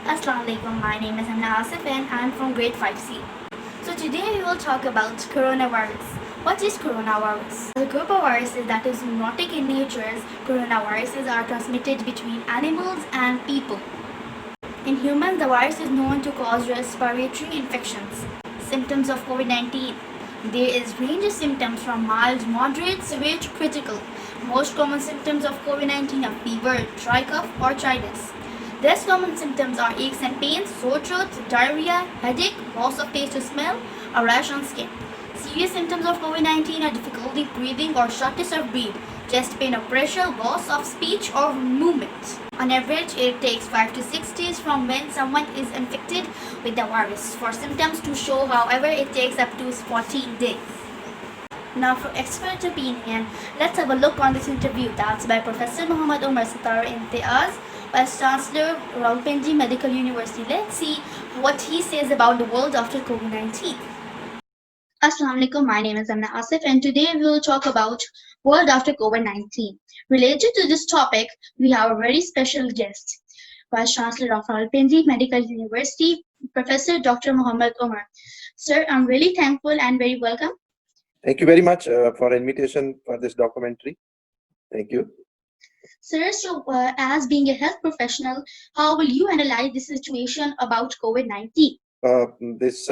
Assalamu alaikum, my name is Humna Asif and I'm from grade 5C. So today we will talk about coronavirus. What is coronavirus? The group of viruses that is zoonotic in nature, coronaviruses are transmitted between animals and people. In humans, the virus is known to cause respiratory infections. Symptoms of COVID-19. There is range of symptoms from mild, moderate, severe to critical. Most common symptoms of COVID-19 are fever, dry cough, or dryness. Less common symptoms are aches and pains, sore throat, diarrhea, headache, loss of taste or smell, or rash on skin. Serious symptoms of COVID-19 are difficulty breathing or shortness of breath, chest pain or pressure, loss of speech or movement. On average, it takes 5 to 6 days from when someone is infected with the virus for symptoms to show. However, it takes up to 14 days. Now for expert opinion, let's have a look on this interview that's by Professor Muhammad Umar Imtiaz, Vice Chancellor, Rawalpindi Medical University. Let's see what he says about the world after COVID-19. Assalamu alaikum, my name is Humna Asif and today we will talk about world after COVID-19. Related to this topic, we have a very special guest, Vice Chancellor of Rawalpindi Medical University, Professor Dr. Muhammad Umar. Sir, I'm really thankful and very welcome. Thank you very much for invitation for this documentary. Thank you. Sir, so as being a health professional, how will you analyze the situation about COVID-19? This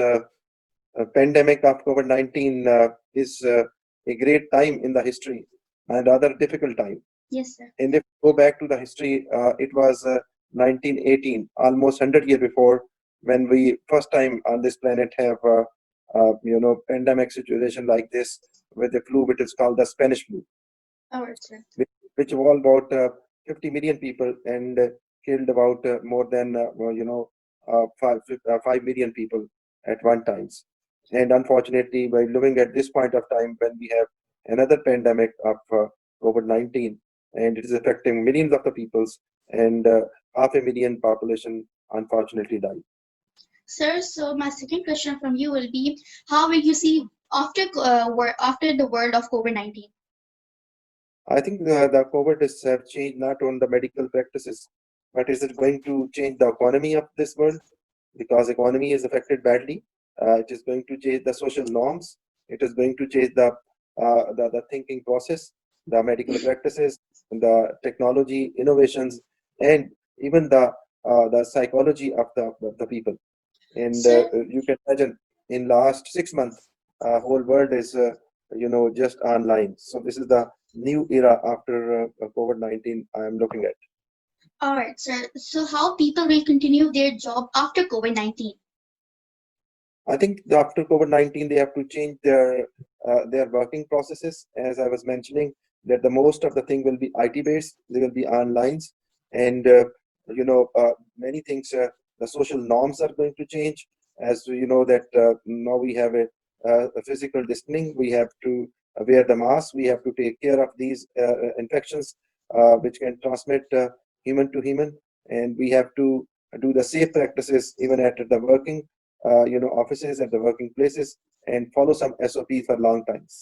pandemic of COVID-19 is a great time in the history and rather difficult time. Yes, sir. And if we go back to the history, it was 1918, almost 100 years before, when we first time on this planet have pandemic situation like this with the flu, which is called the Spanish flu. All right, sir. Which involved about 50 million people and killed about more than 5 million people at one time. And unfortunately, by living at this point of time when we have another pandemic of COVID-19, and it is affecting millions of the peoples, and 500,000 population unfortunately died. Sir, so my second question from you will be, how will you see after the world of COVID-19? I think the COVID has changed not only the medical practices, but is it going to change the economy of this world? Because economy is affected badly. It is going to change the social norms. It is going to change the thinking process, the medical practices, the technology innovations, and even the psychology of the people. And you can imagine in last 6 months, whole world is just online. So this is the new era after COVID-19 I am looking at. All right, sir. So how people will continue their job after COVID-19? I think after COVID-19 they have to change their working processes. As I was mentioning, that the most of the thing will be IT based. They will be online, and many things. The social norms are going to change. As you know that now we have a physical distancing. We have to wear the mask. We have to take care of these infections which can transmit human to human, and we have to do the safe practices even at the working offices, at the working places, and follow some SOPs for long times.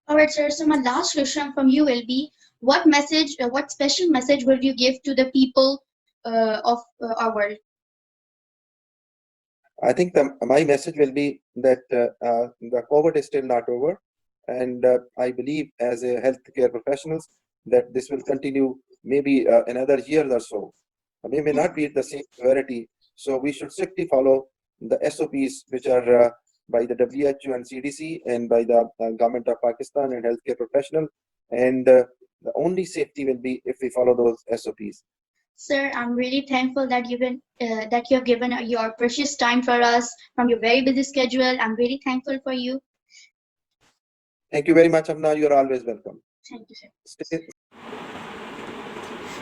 All right, sir. So my last question from you will be, what message, what special message will you give to the people of our world? I think my message will be that the COVID is still not over, and I believe as a healthcare professionals that this will continue maybe another year or so. They may not be at the same severity, so we should strictly follow the SOPs which are by the WHO and CDC and by the government of Pakistan and healthcare professional, and the only safety will be if we follow those SOPs. Sir, I'm really thankful that you have given your precious time for us from your very busy schedule. I'm really thankful for you. Thank you very much, Amna. You're always welcome. Thank you, sir.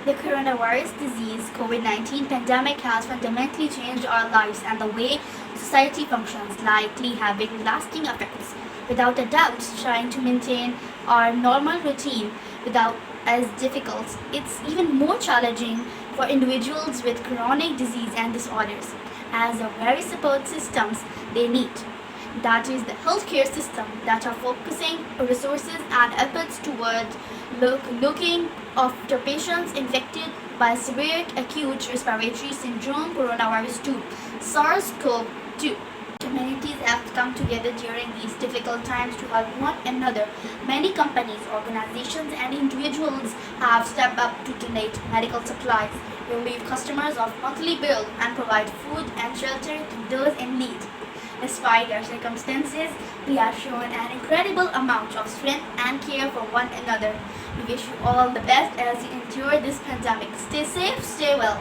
The coronavirus disease, COVID-19 pandemic has fundamentally changed our lives and the way society functions, likely having lasting effects. Without a doubt, trying to maintain our normal routine without as difficult, it's even more challenging for individuals with chronic disease and disorders, as the very support systems they need. That is the healthcare system that are focusing resources and efforts toward looking after patients infected by severe acute respiratory syndrome coronavirus 2, SARS-CoV-2. Communities have come together during these difficult times to help one another. Many companies, organizations, and individuals have stepped up to donate medical supplies, relieve customers of monthly bills, and provide food and shelter to those in need. Despite their circumstances, we have shown an incredible amount of strength and care for one another. We wish you all the best as you endure this pandemic. Stay safe, stay well.